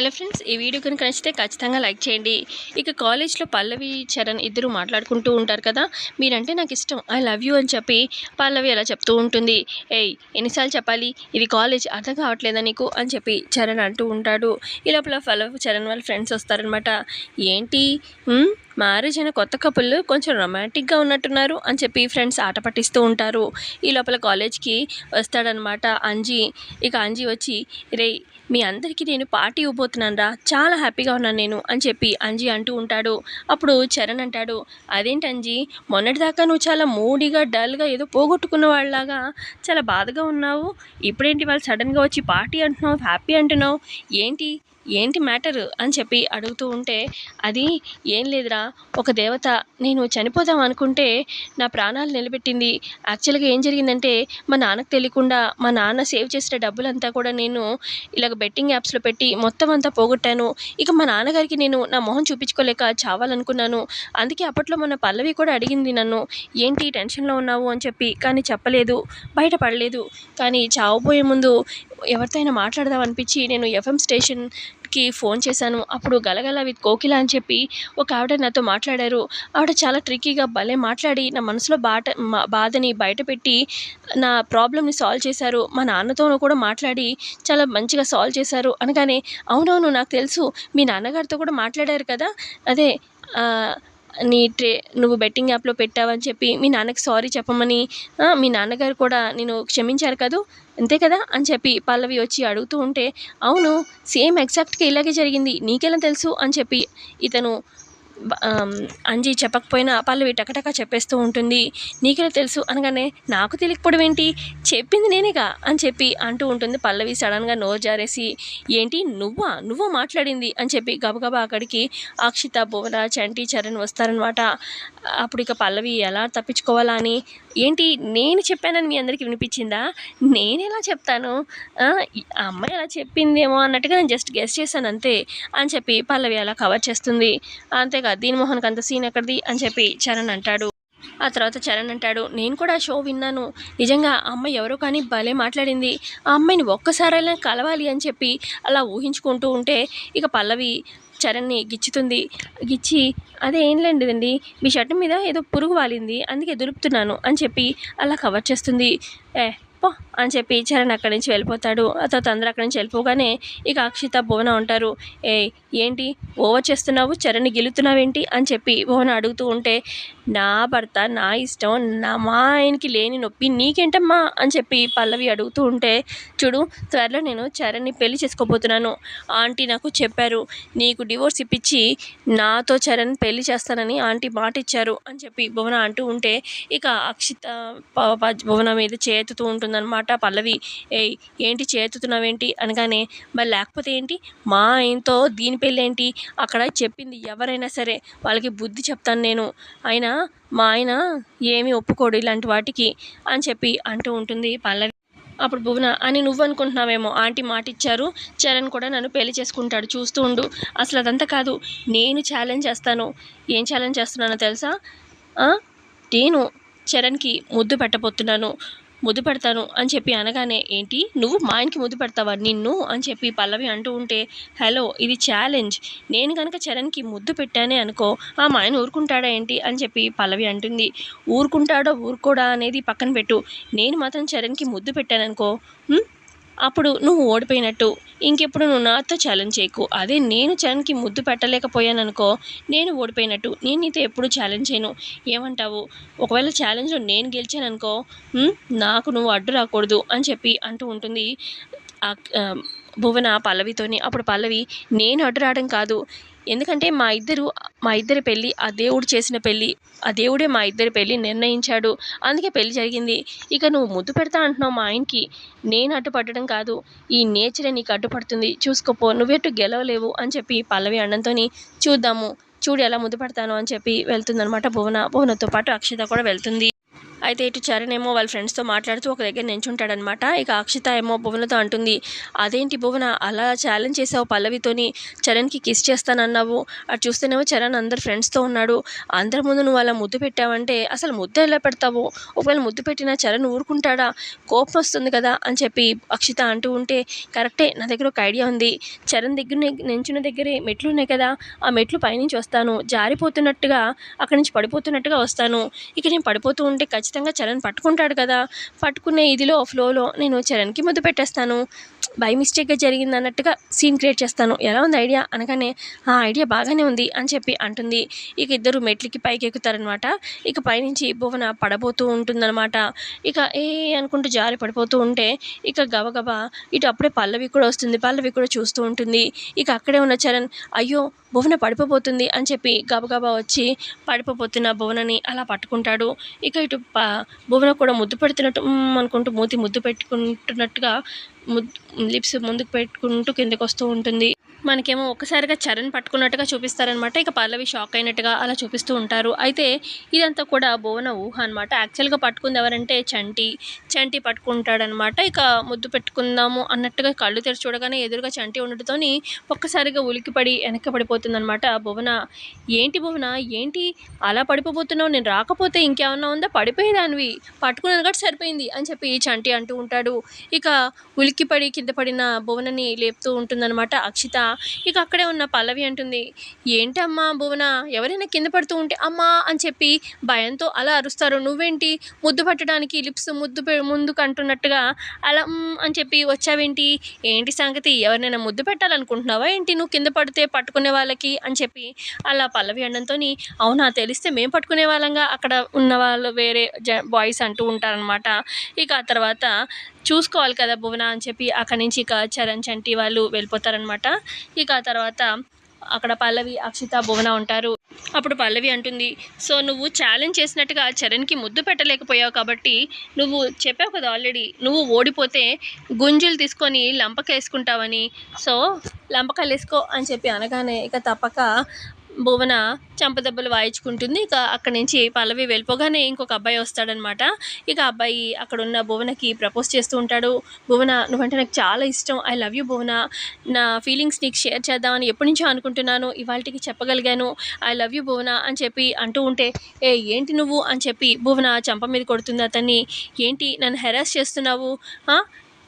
Hello friends, ఈ video కనుక నచ్చితే ఖచ్చితంగా లైక్ చేయండి. ఇక కాలేజ్లో పల్లవి చరణ్ ఇద్దరు మాట్లాడుకుంటూ ఉంటారు కదా. మీరంటే నాకు ఇష్టం, ఐ లవ్ యూ అని చెప్పి పల్లవి అలా చెప్తూ ఉంటుంది. ఏయ్, ఎన్నిసార్లు చెప్పాలి, ఇది కాలేజ్, అర్థం కావట్లేదా నీకు అని చెప్పి చరణ్ అంటూ ఉంటాడు. ఈ లోపల పల్లవి చరణ్ వాళ్ళ ఫ్రెండ్స్ వస్తారనమాట. ఏంటి మ్యారేజ్ అయిన కొత్త కపుల్ కొంచెం రొమాంటిక్గా ఉన్నట్టున్నారు అని చెప్పి ఫ్రెండ్స్ ఆట పట్టిస్తూ ఉంటారు. ఈ లోపల కాలేజ్కి వస్తాడనమాట అంజీ. ఇక అంజీ వచ్చి, రే మీ అందరికీ నేను పార్టీ ఇవ్వబోతున్నాను రా, చాలా హ్యాపీగా ఉన్నాను నేను అని చెప్పి అంజీ అంటూ ఉంటాడు. అప్పుడు చరణ్ అంటాడు, అదేంటి అంజీ, మొన్నటిదాకా నువ్వు చాలా మూడీగా డల్గా ఏదో పోగొట్టుకున్న వాళ్ళలాగా చాలా బాధగా ఉన్నావు, ఇప్పుడేంటి వాళ్ళు సడన్గా వచ్చి పార్టీ అంటున్నావు, హ్యాపీ అంటున్నావు, ఏంటి మ్యాటర్ అని చెప్పి అడుగుతూ ఉంటే, అది ఏం లేదురా, ఒక దేవత నేను చనిపోదాం అనుకుంటే నా ప్రాణాలు నిలబెట్టింది. యాక్చువల్గా ఏం జరిగిందంటే, మా నాన్నకు తెలియకుండా మా నాన్న సేవ్ చేసిన డబ్బులంతా కూడా నేను ఇలాగ బెట్టింగ్ యాప్స్లో పెట్టి మొత్తం అంతా పోగొట్టాను. ఇక మా నాన్నగారికి నేను నా మొహం చూపించుకోలేక చావాలనుకున్నాను. అందుకే అప్పట్లో మన పల్లవి కూడా అడిగింది నన్ను, ఏంటి టెన్షన్లో ఉన్నావు అని చెప్పి, కానీ చెప్పలేదు, బయటపడలేదు. కానీ చావబోయే ముందు ఎవరితో అయినా మాట్లాడదాం అనిపించి నేను ఎఫ్ఎం స్టేషన్కి ఫోన్ చేశాను. అప్పుడు గలగల విత్ కోకిల అని చెప్పి ఒక ఆవిడ నాతో మాట్లాడారు. ఆవిడ చాలా ట్రిక్కీగా భలే మాట్లాడి నా మనసులో బాధని బయటపెట్టి నా ప్రాబ్లమ్ని సాల్వ్ చేశారు. మా నాన్నతోనూ కూడా మాట్లాడి చాలా మంచిగా సాల్వ్ చేశారు అనగానే, అవునవును నాకు తెలుసు, మీ నాన్నగారితో కూడా మాట్లాడారు కదా, అదే నువ్వు బెట్టింగ్ యాప్లో పెట్టావని చెప్పి మీ నాన్నకి సారీ చెప్పమని మీ నాన్నగారు కూడా నేను క్షమించారు కదూ, అంతే కదా అని చెప్పి పల్లవి వచ్చి అడుగుతూ ఉంటే, అవును సేమ్ ఎగ్జాక్ట్గా ఇలాగే జరిగింది, నీకెలా తెలుసు అని చెప్పి ఇతను అంజీ చెప్పకపోయినా పల్లవి టకటకా చెప్పేస్తూ ఉంటుంది. నీకెలా తెలుసు అనగానే, నాకు తెలియకపోవడం ఏంటి, చెప్పింది నేనేగా అని చెప్పి అంటూ ఉంటుంది పల్లవి సడన్గా నోరు జారేసి. ఏంటి నువ్వు మాట్లాడింది అని చెప్పి గబగబా అక్కడికి అక్షిత, భువన, చంటి, చరణ్ వస్తారనమాట. అప్పుడు ఇక పల్లవి ఎలా తప్పించుకోవాలా అని, ఏంటి నేను చెప్పానని మీ అందరికీ వినిపించిందా, నేను ఎలా చెప్తాను, ఆ అమ్మాయి ఎలా చెప్పిందేమో అన్నట్టుగా నేను జస్ట్ గెస్ చేశాను అంతే అని చెప్పి పల్లవి అలా కవర్ చేస్తుంది. అంతేగా దీని మోహన్కి అంత సీన్ ఎక్కడిది అని చెప్పి చరణ్ అంటాడు. ఆ తర్వాత చరణ్ అంటాడు, నేను కూడా షో విన్నాను, నిజంగా ఆ అమ్మాయి ఎవరో కానీ భలే మాట్లాడింది, ఆ అమ్మాయిని ఒక్కసారైనా కలవాలి అని చెప్పి అలా ఊహించుకుంటూ ఉంటే ఇక పల్లవి చరణ్ని గిచ్చి అదే ఏం లేదండి, మీ షర్ట్ మీద ఏదో పురుగు వాలింది అందుకే దులుపుతున్నాను అని చెప్పి అలా కవర్ చేస్తుంది. పో అని చెప్పి చరణ్ అక్కడి నుంచి వెళ్ళిపోతాడు. ఆ తర్వాత అందరూ అక్కడి నుంచి వెళ్ళిపోగానే ఇక అక్షిత, భువన ఉంటారు. ఏంటి ఓవర్ చేస్తున్నావు, చరణ్ని గెలుతున్నావేంటి అని చెప్పి భువన అడుగుతూ ఉంటే, నా భర్త నా ఇష్టం, మా ఆయనకి లేని నొప్పి నీకేంటమ్మా అని చెప్పి పల్లవి అడుగుతూ ఉంటే, చూడు త్వరలో నేను చరణ్ని పెళ్లి చేసుకోబోతున్నాను, ఆంటీ నాకు చెప్పారు, నీకు డివోర్స్ ఇప్పించి నాతో చరణ్ పెళ్లి చేస్తానని ఆంటీ మాట ఇచ్చారు అని చెప్పి భువన అంటూ ఉంటే ఇక అక్షిత భువన మీద చేతుతూ ఉంటుందన్నమాట పల్లవి. ఏంటి చేతుతున్నావేంటి అనగానే, మరి లేకపోతే ఏంటి, మా ఆయనతో దీని పెళ్ళి ఏంటి, అక్కడ చెప్పింది ఎవరైనా సరే వాళ్ళకి బుద్ధి చెప్తాను నేను, అయినా మా ఆయన ఏమీ ఒప్పుకోడు ఇలాంటి వాటికి అని చెప్పి అంటూ ఉంటుంది పల్లవి. అప్పుడు భువన, అని నువ్వు అనుకుంటున్నావేమో, ఆంటీ మాట ఇచ్చారు, చరణ్ కూడా నన్ను పెళ్లి చేసుకుంటాడు, చూస్తూ ఉండు, అసలు అదంతా కాదు, నేను ఛాలెంజ్ చేస్తాను, ఏం ఛాలెంజ్ చేస్తున్నానో తెలుసా, నేను చరణ్కి ముద్దు పెడతాను అని చెప్పి అనగానే, ఏంటి నువ్వు మా ఆయనకి ముద్దు పెడతావా నిన్ను అని చెప్పి పల్లవి అంటూ ఉంటే, హలో ఇది ఛాలెంజ్, నేను కనుక చరణ్కి ముద్దు పెట్టానే అనుకో మా ఆయన ఊరుకుంటాడా ఏంటి అని చెప్పి పల్లవి అంటుంది. ఊరుకుంటాడో ఊరుకోడా అనేది పక్కన పెట్టు, నేను మాత్రం చరణ్కి ముద్దు పెట్టాననుకో అప్పుడు నువ్వు ఓడిపోయినట్టు, ఇంకెప్పుడు నువ్వు నాతో ఛాలెంజ్ చేయకు, అదే నేను చరణ్కి ముద్దు పెట్టలేకపోయాను అనుకో నేను ఓడిపోయినట్టు, నేను నీతో ఎప్పుడు ఛాలెంజ్ చేయను, ఏమంటావు, ఒకవేళ ఛాలెంజ్లో నేను గెలిచాను అనుకో నాకు నువ్వు అడ్డు రాకూడదు అని చెప్పి అంటూ ఉంటుంది భువన పల్లవితోని. అప్పుడు పల్లవి, నేను అడ్డు రావడం కాదు, ఎందుకంటే మా ఇద్దరి పెళ్ళి ఆ దేవుడు చేసిన పెళ్ళి, ఆ దేవుడే మా ఇద్దరి పెళ్ళి నిర్ణయించాడు, అందుకే పెళ్ళి జరిగింది, ఇక నువ్వు ముద్దు పెడతా అంటున్నావు మా ఆయనకి, నేను అడ్డుపడడం కాదు, ఈ నేచరే నీకు అడ్డుపడుతుంది, చూసుకోపో, నువ్వెట్టు గెలవలేవు అని చెప్పి పల్లవి అన్నంతో, చూడు ఎలా ముద్దు పెడతాను అని చెప్పి వెళ్తుందనమాట భువనతో పాటు అక్షిత కూడా వెళ్తుంది. అయితే ఇటు చరణ్ ఏమో వాళ్ళ ఫ్రెండ్స్తో మాట్లాడుతూ ఒక దగ్గర నించుంటాడనమాట. ఇక అక్షిత ఏమో భువనతో అంటుంది, అదేంటి భువన అలా ఛాలెంజ్ చేసావు పల్లవితోని, చరణ్కి కిస్ చేస్తానన్నావు, అటు చూస్తేనేమో చరణ్ అందరు ఫ్రెండ్స్తో ఉన్నాడు, అందరి ముందు నువ్వు అలా ముద్దు పెట్టావంటే అసలు ముద్దు ఎలా పెడతావు, ఒకవేళ ముద్దు పెట్టినా చరణ్ ఊరుకుంటాడా, కోపం వస్తుంది కదా అని చెప్పి అక్షిత అంటూ ఉంటే, కరెక్టే, నా దగ్గర ఒక ఐడియా ఉంది, చరణ్ దగ్గర నించున్న దగ్గరే మెట్లు ఉన్నాయి కదా, ఆ మెట్లు పైనుంచి వస్తాను, జారిపోతున్నట్టుగా అక్కడి నుంచి పడిపోతున్నట్టుగా వస్తాను, ఇక నేను పడిపోతూ ఉంటే ఖచ్చితంగా చరణ్ పట్టుకుంటాడు కదా, పట్టుకునే ఇదిలో ఫ్లోలో నేను చరణ్కి ముద్దు పెట్టేస్తాను, బై మిస్టేక్గా జరిగింది అన్నట్టుగా సీన్ క్రియేట్ చేస్తాను, ఎలా ఉంది ఐడియా అనగానే, ఆ ఐడియా బాగానే ఉంది అని చెప్పి అంటుంది. ఇక ఇద్దరు మెట్లకి పైకి ఎక్కుతారనమాట. ఇక పైనుంచి భువన పడబోతూ ఉంటుందన్నమాట. ఇక అనుకుంటూ జారి పడిపోతూ ఉంటే ఇక గబగబా ఇటు అప్పుడే పల్లవి కూడా వస్తుంది. పల్లవి కూడా చూస్తూ ఉంటుంది. ఇక అక్కడే ఉన్న చరణ్, అయ్యో భువన పడిపోతుంది అని చెప్పి గబగబా వచ్చి పడిపోతున్న భువనని అలా పట్టుకుంటాడు. ఇక ఇటు భువన కూడా ముద్దు పెడుతున్నట్టు అనుకుంటూ మూతి ముద్దు పెట్టుకుంటున్నట్టుగా లిప్స్ ముందుకు పెట్టుకుంటూ కిందకు వస్తూ ఉంటుంది. మనకేమో ఒక్కసారిగా చరణ్ పట్టుకున్నట్టుగా చూపిస్తారనమాట. ఇక పల్లవి షాక్ అయినట్టుగా అలా చూపిస్తూ ఉంటారు. అయితే ఇదంతా కూడా భువన ఊహ అనమాట. యాక్చువల్గా పట్టుకుంది ఎవరంటే చంటి పట్టుకుంటాడనమాట. ఇక ముద్దు పెట్టుకుందాము అన్నట్టుగా కళ్ళు తెరిచి చూడగానే ఎదురుగా చంటి ఉండటంతోని ఒక్కసారిగా ఉలిక్కిపడి వెనక్కి పడిపోతుందనమాట భువన. ఏంటి భువన, ఏంటి అలా పడిపోతున్నావు, నేను రాకపోతే ఇంకేమన్నా ఉందా, పడిపోయేదానివి, పట్టుకున్నది కాబట్టి సరిపోయింది అని చెప్పి చంటి అంటూ ఉంటాడు. ఇక ఉలిక్కిపడి కింద పడిన భువనని లేపుతూ ఉంటుందన్నమాట అక్షిత. ఇక అక్కడే ఉన్న పల్లవి అంటుంది, ఏంటమ్మా భువన, ఎవరైనా కింద పడుతూ ఉంటే అమ్మా అని చెప్పి భయంతో అలా అరుస్తారు, నువ్వేంటి ముద్దు పట్టడానికి లిప్స్ ముందుకు అంటున్నట్టుగా అలా అని చెప్పి వచ్చావేంటి, ఏంటి సంగతి, ఎవరినైనా ముద్దు పెట్టాలనుకుంటున్నావా ఏంటి, నువ్వు కింద పడితే పట్టుకునే వాళ్ళకి అని చెప్పి అలా పల్లవి అనడంతో, అవునా, తెలిస్తే మేము పట్టుకునే వాళ్ళంగా అక్కడ ఉన్న వాళ్ళు వేరే బాయ్స్ అంటూ ఉంటారనమాట. ఇక ఆ తర్వాత చూసుకోవాలి కదా భువన అని చెప్పి అక్కడి నుంచి ఇక చరణ్ చంటి వాళ్ళు వెళ్ళిపోతారనమాట. ఇక ఆ తర్వాత అక్కడ పల్లవి అక్షిత భువన ఉంటారు. అప్పుడు పల్లవి అంటుంది, సో నువ్వు ఛాలెంజ్ చేసినట్టుగా చరణ్కి ముద్దు పెట్టలేకపోయావు కాబట్టి నువ్వు చెప్పావు కదా ఆల్రెడీ, నువ్వు ఓడిపోతే గుంజులు తీసుకొని లంపకేసుకుంటావని, సో లంపకాయలు వేసుకో అని చెప్పి అనగానే ఇక తప్పక భువన చెంపదెబ్బలు వాయించుకుంటుంది. ఇక అక్కడి నుంచి పల్లవి వెళ్ళిపోగానే ఇంకొక అబ్బాయి వస్తాడనమాట. ఇక అబ్బాయి అక్కడున్న భువనకి ప్రపోజ్ చేస్తూ ఉంటాడు. భువన, నువ్వంటే నాకు చాలా ఇష్టం, ఐ లవ్ యూ భువన, నా ఫీలింగ్స్ నీకు షేర్ చేద్దామని ఎప్పటి నుంచో అనుకుంటున్నాను, ఇవాళకి చెప్పగలిగాను, ఐ లవ్ యూ భువన అని చెప్పి అంటూ ఉంటే, ఏంటి నువ్వు అని చెప్పి భువన చెంప మీద కొడుతుంది అతన్ని. ఏంటి నన్ను హెరాస్ చేస్తున్నావు,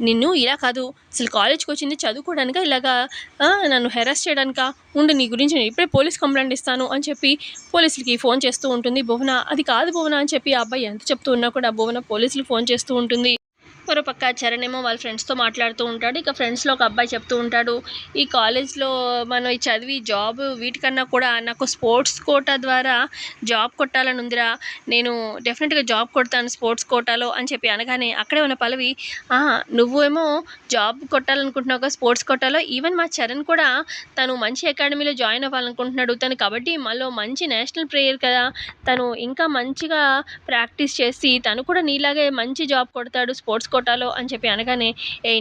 నిన్ను ఇలా కాదు, అసలు కాలేజ్కి వచ్చింది చదువుకోవడానిక, ఇలాగా నన్ను హెరాస్ చేయడానిక, ఉండు నీ గురించి నేను ఇప్పుడే పోలీస్ కంప్లైంట్ ఇస్తాను అని చెప్పి పోలీసులకి ఫోన్ చేస్తూ ఉంటుంది భువన. అది కాదు భువన అని చెప్పి ఆ అబ్బాయి ఎంత చెప్తూ ఉన్నా కూడా భువన పోలీసులకు ఫోన్ చేస్తూ ఉంటుంది. మరో పక్క చరణ్ ఏమో వాళ్ళ ఫ్రెండ్స్తో మాట్లాడుతూ ఉంటాడు. ఇక ఫ్రెండ్స్లో ఒక అబ్బాయి చెప్తూ ఉంటాడు, ఈ కాలేజ్లో మనం ఈ చదివి జాబ్ వీటికన్నా కూడా నాకు స్పోర్ట్స్ కోటా ద్వారా జాబ్ కొట్టాలని ఉందిరా, నేను డెఫినెట్గా జాబ్ కొడతాను స్పోర్ట్స్ కోటాలో అని చెప్పి అనగానే అక్కడే ఉన్న పల్లవి, నువ్వేమో జాబ్ కొట్టాలనుకుంటున్నావు కదా స్పోర్ట్స్ కోటాలో, ఈవెన్ మా చరణ్ కూడా తను మంచి అకాడమీలో జాయిన్ అవ్వాలనుకుంటున్నాడు, తను కబడ్డీ మళ్ళీ మంచి నేషనల్ ప్లేయర్ కదా, తను ఇంకా మంచిగా ప్రాక్టీస్ చేసి తను కూడా నీలాగే మంచి జాబ్ కొడతాడు స్పోర్ట్స్ కోటాలో అని చెప్పి అనగానే,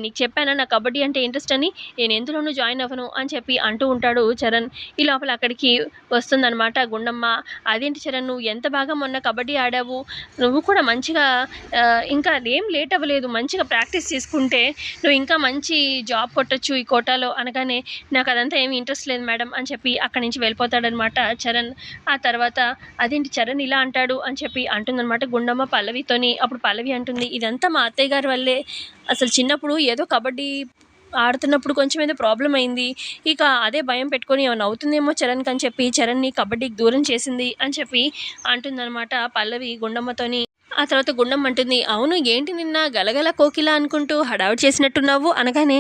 నీకు చెప్పానా నా కబడ్డీ అంటే ఇంట్రెస్ట్ అని, నేను ఎందులోనూ జాయిన్ అవ్వను అని చెప్పి అంటూ ఉంటాడు చరణ్. ఈ లోపల అక్కడికి వస్తుందన్నమాట గుండమ్మ. అదేంటి చరణ్, నువ్వు ఎంత బాగా మొన్న కబడ్డీ ఆడావు, నువ్వు కూడా మంచిగా ఇంకా ఏం లేట్ అవ్వలేదు, మంచిగా ప్రాక్టీస్ చేసుకుంటే నువ్వు ఇంకా మంచి జాబ్ కొట్టచ్చు ఈ కోటాలో అనగానే, నాకు అదంతా ఏమి ఇంట్రెస్ట్ లేదు మేడం అని చెప్పి అక్కడి నుంచి వెళ్ళిపోతాడనమాట చరణ్. ఆ తర్వాత అదేంటి చరణ్ ఇలా అంటాడు అని చెప్పి అంటుందన్నమాట గుండమ్మ పల్లవితోని. అప్పుడు పల్లవి అంటుంది, ఇదంతా మా అత్తయ్య గారి వల్లే, అసలు చిన్నప్పుడు ఏదో కబడ్డీ ఆడుతున్నప్పుడు కొంచెం ఏదో ప్రాబ్లం అయింది, ఇక అదే భయం పెట్టుకొని ఏమైనా అవుతుందేమో చరణ్కి అని చెప్పి చరణ్ని కబడ్డీకి దూరం చేసింది అని చెప్పి అంటుందన్నమాట పల్లవి గుండమ్మతోని. ఆ తర్వాత గుండమ్మ అంటుంది, అవును ఏంటి నిన్న గలగల కోకిల అనుకుంటూ హడావుడి చేసినట్టున్నావు అనగానే,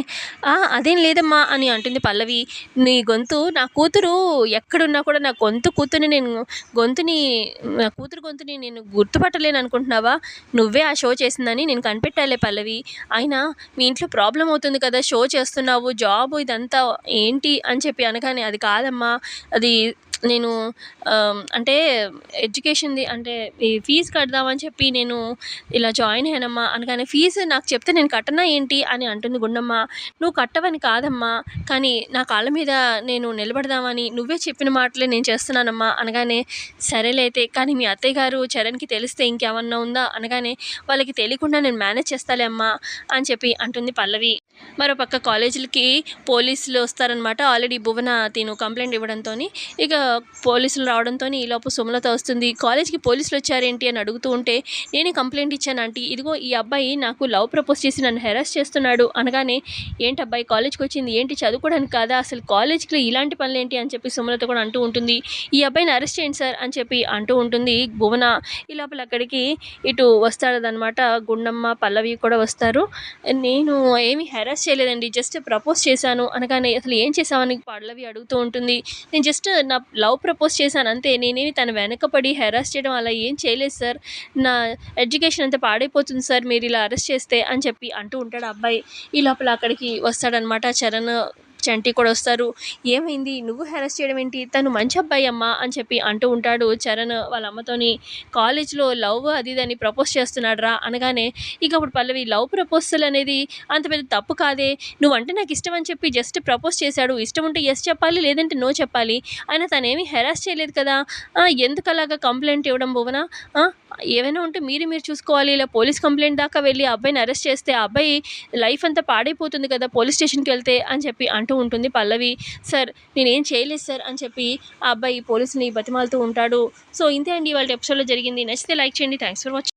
అదేం లేదమ్మా అని అంటుంది పల్లవి. నీ గొంతు, నా కూతురు ఎక్కడున్నా కూడా నా కూతురు గొంతుని నేను గుర్తుపట్టలేను అనుకుంటున్నావా, నువ్వే ఆ షో చేసిందని నేను కనిపెట్టాలే పల్లవి, అయినా మీ ఇంట్లో ప్రాబ్లం అవుతుంది కదా, షో చేస్తున్నావు జాబ్ ఇదంతా ఏంటి అని చెప్పి అనగానే, అది కాదమ్మా, అది నేను అంటే ఎడ్యుకేషన్‌ది అంటే ఈ ఫీజ్ కడదామని చెప్పి నేను ఇలా జాయిన్ అయ్యానమ్మా అనగానే, "ఫీజు నాకు చెప్తే నేను కట్టనా ఏంటి?" అని అంటుంది గుండమ్మ. "నువ్వు కట్టవని కాదమ్మా, కానీ నా కాళ్ళ మీద నేను నిలబడదామని నువ్వే చెప్పిన మాటలే నేను చేస్తున్నానమ్మా" అనగానే, "సరేలే అయితే, కానీ మీ అత్తయ్య గారు చరణ్‌కి తెలిస్తే ఇంకేమన్నా ఉందా?" అనగానే, "వాళ్ళకి తెలియకుండా నేను మేనేజ్ చేస్తాలే అమ్మా" అని చెప్పి అంటుంది పల్లవి. మరోపక్క కాలేజీలకి పోలీసులు వస్తారనమాట. ఆల్రెడీ భువన తిను కంప్లెయింట్ ఇవ్వడంతోని, ఇక పోలీసులు రావడంతోని ఈలోపు సుమలత వస్తుంది. "కాలేజ్‌కి పోలీసులొచ్చారేంటి?" అని అడుగుతూ ఉంటే, "నేనే కంప్లెయింట్ ఇచ్చాను ఆంటీ. ఇదిగో ఈ అబ్బాయి నాకు లవ్ ప్రపోజ్ చేసి నన్ను హెరాస్ చేస్తున్నాడు" అనగానే, "ఏంటబ్బాయి కాలేజ్‌కొచ్చింది ఏంటి చదువుకోవడానికి కాదా? అసలు కాలేజ్‌లో ఇలాంటి పనులేంటి?" అని చెప్పి సుమలత కూడా అంటూ ఉంటుంది. "ఈ అబ్బాయిని అరెస్ట్ చేయండి సార్" అని చెప్పి అంటూ ఉంటుంది భువన. ఈ లోపల అక్కడికి ఇటు వస్తారనమాట గుండమ్మ, పల్లవి కూడా వస్తారు. "నేను ఏమి హెరాస్ చేయలేదండి. జస్ట్ ప్రపోజ్ చేశాను" అనగానే, "అసలు ఏం చేశావని?" పల్లవి అడుగుతూ ఉంటుంది. "నేను జస్ట్ నా లవ్ ప్రపోజ్ చేశాను అంతే. నేనేమి తన వెనక పడి హెరాస్ చేయడం అలా ఏం చేయలేదు సార్. నా ఎడ్యుకేషన్ అంతా పాడైపోతుంది సార్ మీరిలా అరెస్ట్ చేస్తే" అని చెప్పి అంటూ ఉంటాడు ఆ అబ్బాయి. ఈ లోపల అక్కడికి వస్తాడనమాట చరణ్, చంటి కూడా వస్తారు. "ఏమైంది? నువ్వు హెరాస్ చేయడం ఏంటి? తను మంచి అబ్బాయి అమ్మా" అని చెప్పి అంటూ ఉంటాడు చరణ్ వాళ్ళ అమ్మతోని. "కాలేజ్‌లో లవ్ అది ఇది అని ప్రపోజ్ చేస్తున్నాడురా" అనగానే, ఇక అప్పుడు పల్లవి, "లవ్ ప్రపోజల్ అనేది అంత పెద్ద తప్పు కాదే. నువ్వంటే నాకు ఇష్టం అని చెప్పి జస్ట్ ప్రపోజ్ చేశాడు. ఇష్టం ఉంటే యెస్ చెప్పాలి, లేదంటే నో చెప్పాలి. అయినా తనేమి హెరాస్ చేయలేదు కదా! ఎందుకలాగా కంప్లెయింట్ ఇవ్వడం భువన? ఆ! ఏవైనా ఉంటే మీరు చూసుకోవాలి. ఇలా పోలీస్ కంప్లెయింట్ దాకా వెళ్ళి ఆ అబ్బాయిని అరెస్ట్ చేస్తే ఆ అబ్బాయి లైఫ్ అంతా పాడైపోతుంది కదా! పోలీస్ స్టేషన్‌కెళ్తే" అని చెప్పి అంటూ ఉంటుంది పల్లవి. "సార్ నేనేం చేయలేదు సార్" అని చెప్పి ఆ అబ్బాయి పోలీస్‌ని బతిమాలుతూ ఉంటాడు. సో, ఇంతే అండి ఇవాల్టి ఎపిసోడ్‌లో జరిగింది. నచ్చితే లైక్ చేయండి. Thanks for watching.